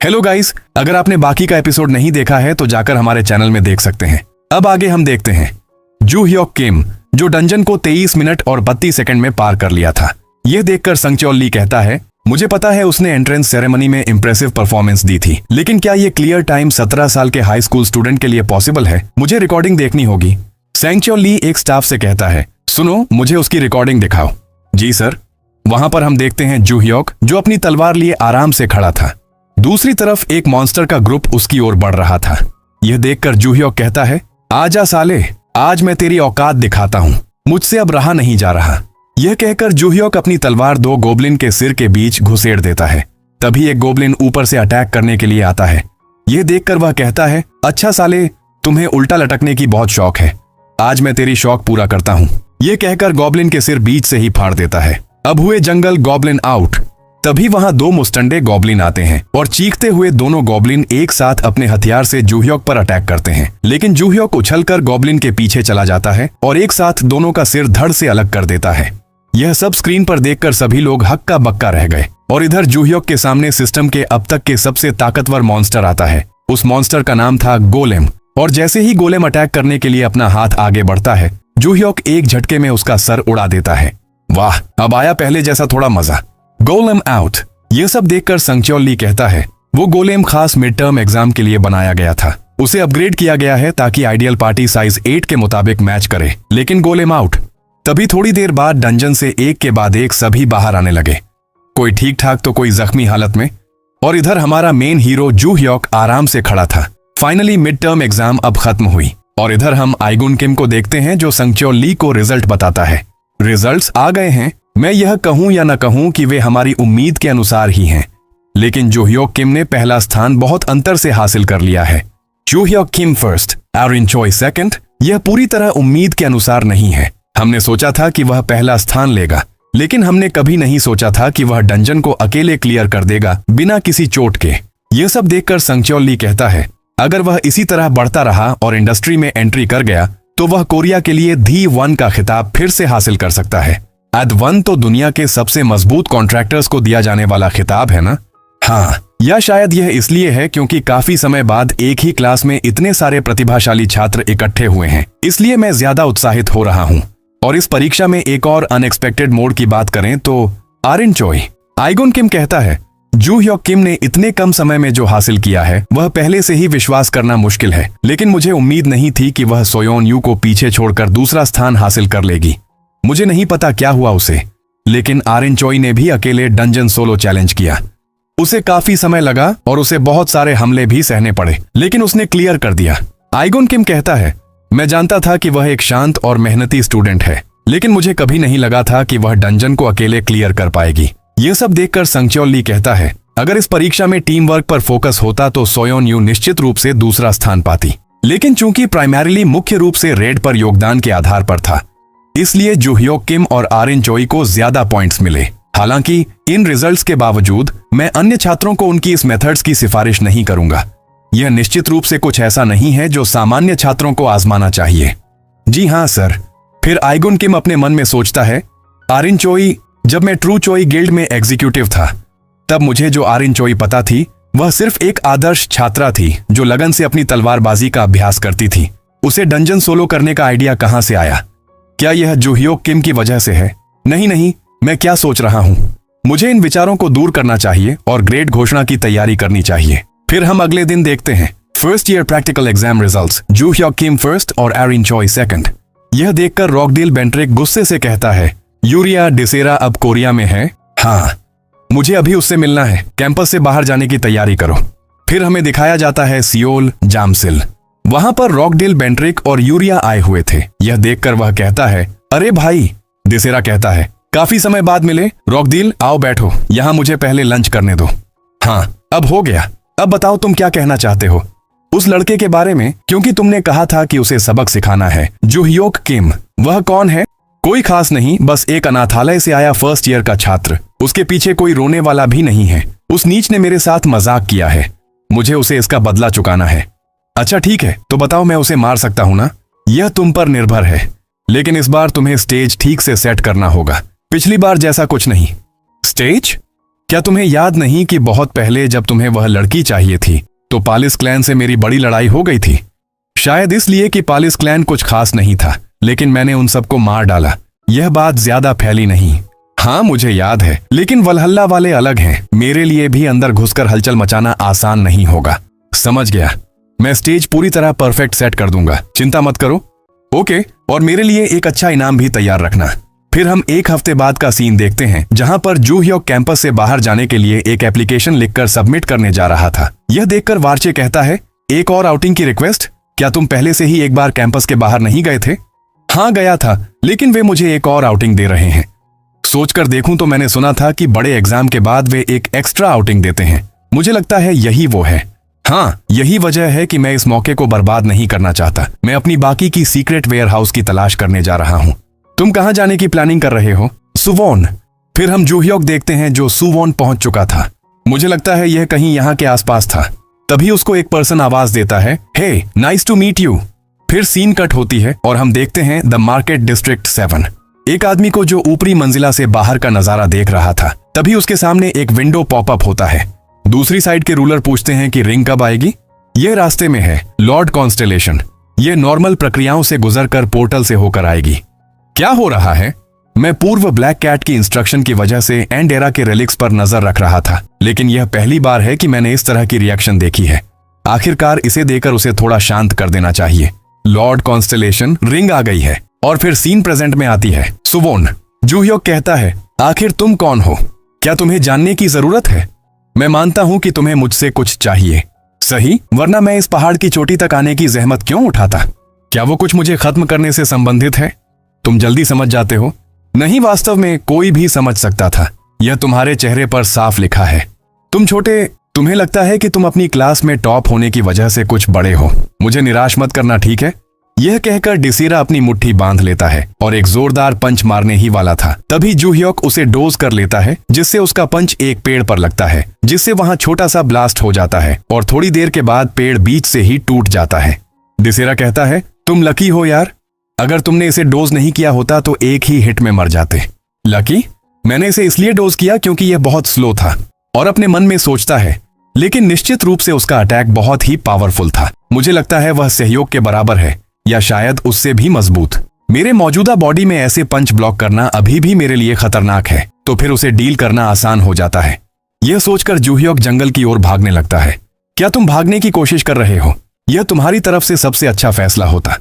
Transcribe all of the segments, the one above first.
Hello guys, अगर आपने बाकी का एपिसोड नहीं देखा है तो जाकर हमारे चैनल में देख सकते हैं। अब आगे हम देखते हैं जू ह्योक किम, जो डंजन को 23 मिनट और 32 सेकंड में पार कर लिया था। यह देखकर संग च्योल ली कहता है, मुझे पता है उसने एंट्रेंस सेरेमनी में इंप्रेसिव परफॉर्मेंस दी थी, लेकिन क्या ये क्लियर टाइम 17 साल के हाई स्कूल स्टूडेंट के लिए पॉसिबल है? मुझे रिकॉर्डिंग देखनी होगी। संग च्योल ली एक स्टाफ से कहता है, सुनो, मुझे उसकी रिकॉर्डिंग दिखाओ। जी सर। वहां पर हम देखते हैं जू ह्योक, जो अपनी तलवार लिए आराम से खड़ा था। दूसरी तरफ एक मॉन्स्टर का ग्रुप उसकी ओर बढ़ रहा था। यह देखकर जू ह्योक कहता है, आजा साले, आज मैं तेरी औकात दिखाता हूं, मुझसे अब रहा नहीं जा रहा। यह कहकर जू ह्योक अपनी तलवार दो गोबलिन के सिर के बीच घुसेड़ देता है। तभी एक गोबलिन ऊपर से अटैक करने के लिए आता है। यह देखकर वह कहता है, अच्छा साले, तुम्हें उल्टा लटकने की बहुत शौक है, आज मैं तेरी शौक पूरा करता हूं। यह कहकर गोबलिन के सिर बीच से ही फाड़ देता है। अब हुए जंगल गोबलिन आउट। तभी वहां दो मुस्टंडे गोबलिन आते हैं और चीखते हुए दोनों गोबलिन एक साथ अपने हथियार से जू ह्योक पर अटैक करते हैं, लेकिन जू ह्योक उछलकर गोबलिन के पीछे चला जाता है और एक साथ दोनों का सिर धड़ से अलग कर देता है। यह सब स्क्रीन पर देखकर सभी लोग हक्का बक्का रह गए और इधर जू ह्योक के सामने सिस्टम के अब तक के सबसे ताकतवर मॉन्स्टर आता है। उस मॉन्स्टर का नाम था गोलेम, और जैसे ही गोलेम अटैक करने के लिए अपना हाथ आगे बढ़ता है, जू ह्योक एक झटके में उसका सर उड़ा देता है। वाह, अब आया पहले जैसा थोड़ा मजा। Golem out. यह सब देखकर संग च्योल ली कहता है, वो गोलेम खास मिड टर्म एग्जाम के लिए बनाया गया था, उसे अपग्रेड किया गया है ताकि आइडियल पार्टी साइज 8 के मुताबिक मैच करे, लेकिन गोलेम आउट। तभी थोड़ी देर बाद डंजन से एक के बाद एक सभी बाहर आने लगे, कोई ठीक ठाक तो कोई जख्मी हालत में, और इधर हमारा मेन हीरो जू ह्योक आराम से खड़ा था। फाइनली मिड टर्म एग्जाम अब खत्म हुई और इधर हम आइगुन किम को देखते हैं, जो संग च्योल ली को रिजल्ट बताता है। रिजल्ट्स आ गए हैं। मैं यह कहूं या न कहूं कि वे हमारी उम्मीद के अनुसार ही हैं, लेकिन जू ह्योक किम ने पहला स्थान बहुत अंतर से हासिल कर लिया है। जू ह्योक किम फर्स्ट, एरिन चोई सेकंड। यह पूरी तरह उम्मीद के अनुसार नहीं है। हमने सोचा था कि वह पहला स्थान लेगा, लेकिन हमने कभी नहीं सोचा था कि वह डंजन को अकेले क्लियर कर देगा बिना किसी चोट के। यह सब देखकर संग च्योल ली कहता है, अगर वह इसी तरह बढ़ता रहा और इंडस्ट्री में एंट्री कर गया तो वह कोरिया के लिए दी 1 का खिताब फिर से हासिल कर सकता है। एड 1 तो दुनिया के सबसे मजबूत कॉन्ट्रैक्टर्स को दिया जाने वाला खिताब है ना? हाँ, या शायद यह इसलिए है क्योंकि काफी समय बाद एक ही क्लास में इतने सारे प्रतिभाशाली छात्र इकट्ठे हुए हैं, इसलिए मैं ज्यादा उत्साहित हो रहा हूँ। और इस परीक्षा में एक और अनएक्सपेक्टेड मोड की बात करें तो आरिन चोई। आइगुन किम कहता है, जू ह्योक किम ने इतने कम समय में जो हासिल किया है वह पहले से ही विश्वास करना मुश्किल है, लेकिन मुझे उम्मीद नहीं थी कि वह सोयोन यू को पीछे छोड़कर दूसरा स्थान हासिल कर लेगी। मुझे नहीं पता क्या हुआ उसे, लेकिन आरिन चोई ने भी अकेले डंजन सोलो चैलेंज किया। उसे काफी समय लगा और उसे बहुत सारे हमले भी सहने पड़े, लेकिन उसने क्लियर कर दिया। आइगुन किम कहता है, मैं जानता था कि वह एक शांत और मेहनती स्टूडेंट है, लेकिन मुझे कभी नहीं लगा था कि वह डंजन को अकेले क्लियर कर पाएगी। यह सब देखकर संग च्योल ली कहता है, अगर इस परीक्षा में टीम वर्क पर फोकस होता तो सोयोन यू निश्चित रूप से दूसरा स्थान पाती, लेकिन चूंकि प्राइमरीली मुख्य रूप से रेड पर योगदान के आधार पर था, इसलिए जू ह्योक किम और आरिन चोई को ज्यादा पॉइंट्स मिले। हालांकि इन रिजल्ट्स के बावजूद मैं अन्य छात्रों को उनकी इस मेथड्स की सिफारिश नहीं करूंगा। यह निश्चित रूप से कुछ ऐसा नहीं है जो सामान्य छात्रों को आजमाना चाहिए। जी हाँ सर। फिर आइगुन किम अपने मन में सोचता है, आरिन चोई, जब मैं ट्रू चोई गिल्ड में एग्जीक्यूटिव था तब मुझे जो आरिन चोई पता थी वह सिर्फ एक आदर्श छात्रा थी जो लगन से अपनी तलवारबाजी का अभ्यास करती थी। उसे डंजन सोलो करने का आइडिया कहां से आया? क्या यह जू ह्योक किम की वजह से है? नहीं, मैं क्या सोच रहा हूं? मुझे इन विचारों को दूर करना चाहिए और ग्रेड घोषणा की तैयारी करनी चाहिए। फिर हम अगले दिन देखते हैं first year practical exam results, जू ह्योक किम फर्स्ट और एरिन चोई सेकंड। यह देखकर रॉकडील बेंट्रिक गुस्से से कहता है, यूरिया डिसेरा अब कोरिया में है? हाँ, मुझे अभी उससे मिलना है। कैंपस से बाहर जाने की तैयारी करो। फिर हमें दिखाया जाता है सियोल जामसिल। वहां पर रॉकडील बेंट्रिक और यूरिया आए हुए थे। यह देखकर वह कहता है, अरे भाई। डिसेरा कहता है, काफी समय बाद मिले। रॉकडील, आओ बैठो, यहाँ मुझे पहले लंच करने दो। हाँ, अब हो गया। अब बताओ तुम क्या कहना चाहते हो उस लड़के के बारे में, क्योंकि तुमने कहा था कि उसे सबक सिखाना है। जू ह्योक किम, वह कौन है? कोई खास नहीं, बस एक अनाथालय से आया फर्स्ट ईयर का छात्र। उसके पीछे कोई रोने वाला भी नहीं है। उस नीच ने मेरे साथ मजाक किया है, मुझे उसे इसका बदला चुकाना है। अच्छा ठीक है, तो बताओ मैं उसे मार सकता हूं ना? यह तुम पर निर्भर है, लेकिन इस बार तुम्हें स्टेज ठीक से सेट करना होगा। पिछली बार जैसा कुछ नहीं। स्टेज? क्या तुम्हें याद नहीं कि बहुत पहले जब तुम्हें वह लड़की चाहिए थी तो पालिस क्लैन से मेरी बड़ी लड़ाई हो गई थी? शायद इसलिए कि पालिस क्लैन कुछ खास नहीं था, लेकिन मैंने उन सबको मार डाला। यह बात ज्यादा फैली नहीं। हाँ मुझे याद है, लेकिन वलहल्ला वाले अलग हैं। मेरे लिए भी अंदर घुसकर हलचल मचाना आसान नहीं होगा। समझ गया, मैं स्टेज पूरी तरह परफेक्ट सेट कर दूंगा, चिंता मत करो। ओके, और मेरे लिए एक अच्छा इनाम भी तैयार रखना। फिर हम एक हफ्ते बाद का सीन देखते हैं जहां पर जू ह्योक कैंपस से बाहर जाने के लिए एक एप्लीकेशन लिखकर सबमिट करने जा रहा था। यह देखकर वार्चे कहता है, एक और आउटिंग की रिक्वेस्ट? क्या तुम पहले से ही एक बार कैंपस के बाहर नहीं गए थे? हाँ गया था, लेकिन वे मुझे एक और आउटिंग दे रहे हैं। सोचकर देखूं तो मैंने सुना था कि बड़े एग्जाम के बाद वे एक एक्स्ट्रा आउटिंग देते हैं। मुझे लगता है यही वो है। हाँ, यही वजह है कि मैं इस मौके को बर्बाद नहीं करना चाहता। मैं अपनी बाकी की सीक्रेट वेयर हाउस की तलाश करने जा रहा हूँ। तुम कहाँ जाने की प्लानिंग कर रहे हो? सुवॉन। फिर हम जू ह्योक देखते हैं जो सुवॉन पहुंच चुका था। मुझे लगता है यह कहीं यहाँ के आसपास था। तभी उसको एक पर्सन आवाज देता है, हे नाइस टू मीट यू। फिर सीन कट होती है और हम देखते हैं द मार्केट डिस्ट्रिक्ट 7, एक आदमी को जो ऊपरी मंजिला से बाहर का नजारा देख रहा था। तभी उसके सामने एक विंडो पॉपअप होता है। दूसरी साइड के रूलर पूछते हैं कि रिंग कब आएगी? यह रास्ते में है, लॉर्ड कॉन्स्टेलेशन। यह नॉर्मल प्रक्रियाओं से गुजरकर पोर्टल से होकर आएगी। क्या हो रहा है? मैं पूर्व ब्लैक कैट की इंस्ट्रक्शन की वजह से एंडेरा के रेलिक्स पर नजर रख रहा था, लेकिन यह पहली बार है कि मैंने इस तरह की रिएक्शन देखी है। आखिरकार इसे देकर उसे थोड़ा शांत कर देना चाहिए। लॉर्ड कॉन्स्टेलेशन, रिंग आ गई है। और फिर सीन प्रेजेंट में आती है। सुवॉन। जू ह्योक कहता है, आखिर तुम कौन हो? क्या तुम्हें जानने की जरूरत है? मैं मानता हूं कि तुम्हें मुझसे कुछ चाहिए, सही? वरना मैं इस पहाड़ की चोटी तक आने की जहमत क्यों उठाता? क्या वो कुछ मुझे खत्म करने से संबंधित है? तुम जल्दी समझ जाते हो। नहीं, वास्तव में कोई भी समझ सकता था। यह तुम्हारे चेहरे पर साफ लिखा है। तुम छोटे, तुम्हें लगता है कि तुम अपनी क्लास में टॉप होने की वजह से कुछ बड़े हो। मुझे निराश मत करना, ठीक है? यह कहकर डिसीरा अपनी मुट्ठी बांध लेता है और एक जोरदार पंच मारने ही वाला था। तभी जू ह्योक उसे डोज कर लेता है, जिससे उसका पंच एक पेड़ पर लगता है, जिससे वहां छोटा सा ब्लास्ट हो जाता है और थोड़ी देर के बाद पेड़ बीच से ही टूट जाता है। डिसीरा कहता है, तुम लकी हो यार। अगर तुमने इसे डोज नहीं किया होता तो एक ही हिट में मर जाते। लकी? मैंने इसे इसलिए डोज किया क्योंकि यह बहुत स्लो था। और अपने मन में सोचता है, लेकिन निश्चित रूप से उसका अटैक बहुत ही पावरफुल था। मुझे लगता है वह सहयोग के बराबर है, या शायद उससे भी मजबूत। मेरे मौजूदा बॉडी में ऐसे पंच ब्लॉक करना अभी भी मेरे लिए खतरनाक है, तो फिर उसे डील करना आसान हो जाता है। यह सोचकर जू ह्योक जंगल की ओर भागने लगता है। क्या तुम भागने की कोशिश कर रहे हो? यह तुम्हारी तरफ से सबसे अच्छा फैसला होता।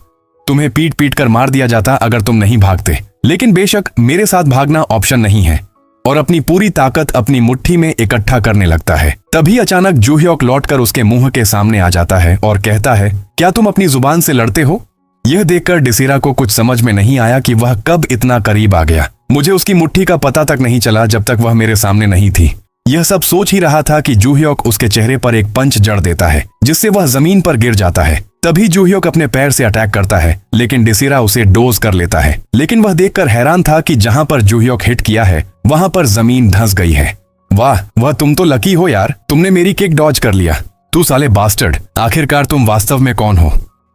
तुम्हें पीट पीट कर मार दिया जाता अगर तुम नहीं भागते, लेकिन बेशक मेरे साथ भागना ऑप्शन नहीं है। और अपनी पूरी ताकत अपनी मुट्ठी में इकट्ठा करने लगता है। तभी अचानक जू ह्योक लौटकर उसके मुंह के सामने आ जाता है और कहता है, क्या तुम अपनी जुबान से लड़ते हो? यह देखकर डिसीरा को कुछ समझ में नहीं आया कि वह कब इतना करीब आ गया। मुझे उसकी मुट्ठी का पता तक नहीं चला जब तक वह मेरे सामने नहीं थी। यह सब सोच ही रहा था कि जू ह्योक उसके चेहरे पर एक पंच जड़ देता है, जिससे वह जमीन पर गिर जाता है। तभी जू ह्योक अपने पैर से अटैक करता है, लेकिन डिसीरा उसे डोज कर लेता है। लेकिन वह देखकर हैरान था कि जहां पर जू ह्योक हिट किया है वहां पर जमीन धंस गई है। वाह, वह तुम तो लकी हो यार, तुमने मेरी किक डॉज कर लिया। तू साले बास्टर्ड, आखिरकार तुम वास्तव में कौन हो?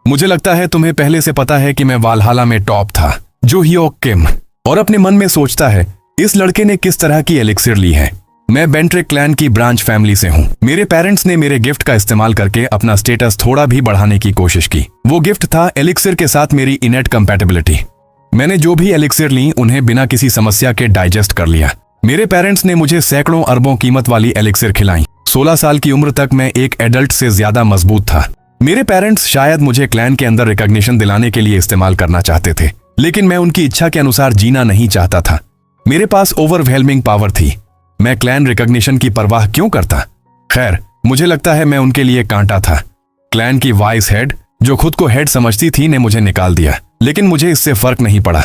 मुझे लगता है तुम्हें पहले से पता है कि मैं वालहाला में टॉप था। जू ह्योक किम। और अपने मन में सोचता है, इस लड़के ने किस तरह की एलिक्सिर ली है। मैं बेंट्रिक क्लैन की ब्रांच फैमिली से हूँ। मेरे पेरेंट्स ने मेरे गिफ्ट का इस्तेमाल करके अपना स्टेटस थोड़ा भी बढ़ाने की कोशिश की। वो गिफ्ट था एलिक्सिर के साथ मेरी इनेट कंपैटिबिलिटी। मैंने जो भी एलिक्सिर ली उन्हें बिना किसी समस्या के डाइजेस्ट कर लिया। मेरे पेरेंट्स ने मुझे सैकड़ों अरबों कीमत वाली एलिक्सिर खिलाई। 16 साल की उम्र तक मैं एक एडल्ट से ज्यादा मजबूत था। मेरे पेरेंट्स शायद मुझे क्लैन के अंदर रिकॉग्निशन दिलाने के लिए इस्तेमाल करना चाहते थे, लेकिन मैं उनकी इच्छा के अनुसार जीना नहीं चाहता था। मेरे पास ओवरवेलमिंग पावर थी। मैं क्लैन रिकॉग्निशन की परवाह क्यों करता? खैर, मुझे लगता है मैं उनके लिए कांटा था। क्लैन की वाइस हेड, जो खुद को हेड समझती थी, ने मुझे निकाल दिया, लेकिन मुझे इससे फर्क नहीं पड़ा।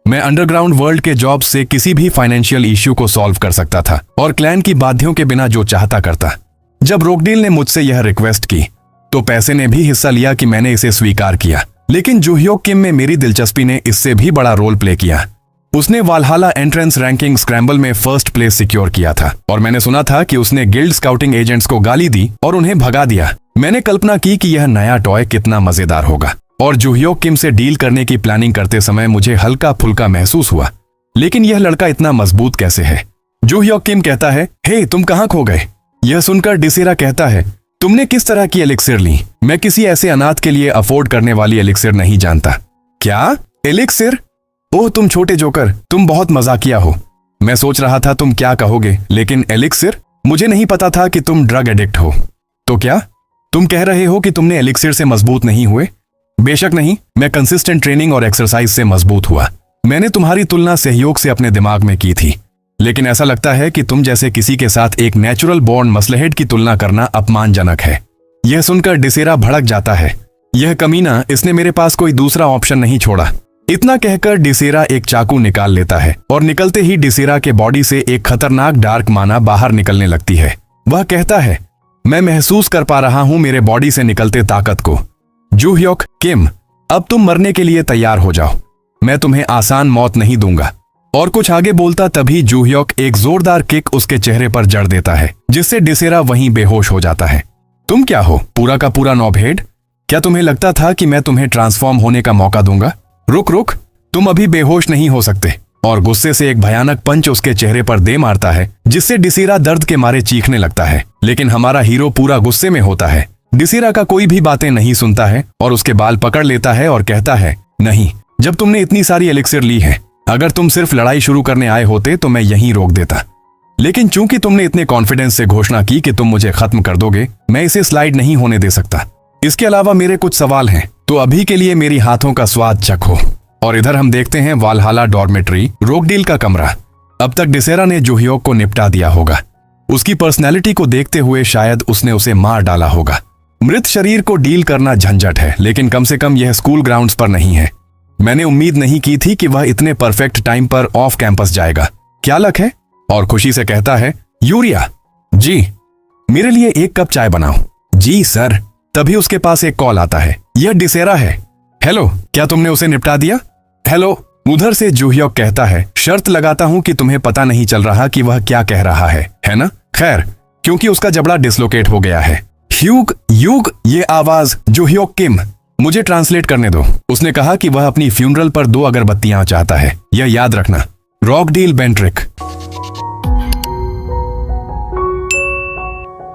मैं अंडरग्राउंड वर्ल्ड के जॉब से किसी भी फाइनेंशियल इश्यू को सॉल्व कर सकता था और क्लैन की बाध्यों के बिना जो चाहता करता। जब रोकडील ने मुझसे यह रिक्वेस्ट की तो पैसे ने भी हिस्सा लिया कि मैंने इसे स्वीकार किया, लेकिन जू ह्योक किम में मेरी दिलचस्पी ने इससे भी बड़ा रोल प्ले किया। उसने वालहाला एंट्रेंस रैंकिंग स्क्रैम्बल में फर्स्ट प्लेस सिक्योर किया था और मैंने सुना था कि उसने गिल्ड स्काउटिंग एजेंट्स को गाली दी और उन्हें भगा दिया। मैंने कल्पना की कि यह नया टॉय कितना मजेदार होगा और जू ह्योक किम से डील करने की प्लानिंग करते समय मुझे हल्का फुल्का महसूस हुआ, लेकिन यह लड़का इतना मजबूत कैसे है? जू ह्योक किम कहता है, हे तुम कहाँ खो गए? यह सुनकर डिसेरा कहता है, तुमने किस तरह की एलिक्सिर ली? मैं किसी ऐसे अनाथ के लिए अफोर्ड करने वाली एलिक्सिर नहीं जानता। क्या एलिक्सिर? ओह तुम छोटे जोकर, तुम बहुत मजाकिया हो। मैं सोच रहा था तुम क्या कहोगे, लेकिन एलिक्सिर? मुझे नहीं पता था कि तुम ड्रग एडिक्ट हो। तो क्या तुम कह रहे हो कि तुमने एलिक्सिर से मजबूत नहीं हुए? बेशक नहीं, मैं कंसिस्टेंट ट्रेनिंग और एक्सरसाइज से मजबूत हुआ। मैंने तुम्हारी तुलना सहयोग से अपने दिमाग में की थी, लेकिन ऐसा लगता है कि तुम जैसे किसी के साथ एक नेचुरल बॉर्न मसलहेड की तुलना करना अपमानजनक है। यह सुनकर डिसेरा भड़क जाता है। यह कमीना, इसने मेरे पास कोई दूसरा ऑप्शन नहीं छोड़ा। इतना कहकर डिसेरा एक चाकू निकाल लेता है और निकलते ही डिसेरा के बॉडी से एक खतरनाक डार्क माना बाहर निकलने लगती है। वह कहता है, मैं महसूस कर पा रहा हूं मेरे बॉडी से निकलते ताकत को। जू ह्योक किम, अब तुम मरने के लिए तैयार हो जाओ। मैं तुम्हें आसान मौत नहीं दूंगा। और कुछ आगे बोलता तभी जू ह्योक एक जोरदार किक उसके चेहरे पर जड़ देता है, जिससे डिसेरा वहीं बेहोश हो जाता है। तुम क्या हो, पूरा का पूरा नॉबहेड? क्या तुम्हें लगता था कि मैं तुम्हें ट्रांसफॉर्म होने का मौका दूंगा? रुक रुक, तुम अभी बेहोश नहीं हो सकते। और गुस्से से एक भयानक पंच उसके चेहरे पर दे मारता है, जिससे डिसेरा दर्द के मारे चीखने लगता है। लेकिन हमारा हीरो पूरा गुस्से में होता है। डिसेरा का कोई भी बातें नहीं सुनता है और उसके बाल पकड़ लेता है और कहता है, नहीं, जब तुमने इतनी सारी एलिक्सिर ली है, अगर तुम सिर्फ लड़ाई शुरू करने आए होते तो मैं यहीं रोक देता। लेकिन चूंकि तुमने इतने कॉन्फिडेंस से घोषणा की कि तुम मुझे खत्म कर दोगे, मैं इसे स्लाइड नहीं होने दे सकता। इसके अलावा मेरे कुछ सवाल हैं, तो अभी के लिए मेरी हाथों का स्वाद चखो। और इधर हम देखते हैं वालहाला डॉर्मेट्री, रोकडील का कमरा। अब तक डिसेरा ने जू ह्योक को निपटा दिया होगा। उसकी पर्सनैलिटी को देखते हुए शायद उसने उसे मार डाला होगा। मृत शरीर को डील करना झंझट है, लेकिन कम से कम यह स्कूल ग्राउंड्स पर नहीं है। मैंने उम्मीद नहीं की थी कि वह इतने परफेक्ट टाइम पर ऑफ कैंपस जाएगा। क्या लक है? और खुशी से कहता है, यूरिया जी, मेरे लिए एक कप चाय बनाओ। जी सर। तभी उसके पास एक कॉल आता है। यह डिसेरा है। हेलो, क्या तुमने उसे निपटा दिया? हेलो, उधर से जू ह्योक कहता है, शर्त लगाता हूं कि तुम्हें पता नहीं चल रहा कि वह क्या कह रहा है ना? खैर, क्योंकि उसका जबड़ा डिसलोकेट हो गया है। ह्यूग युग, ये आवाज जू ह्योक किम, मुझे ट्रांसलेट करने दो। उसने कहा कि वह अपनी फ्यूनरल पर 2 अगरबत्तियां चाहता है। यह याद रखना, रॉकडील बेंट्रिक।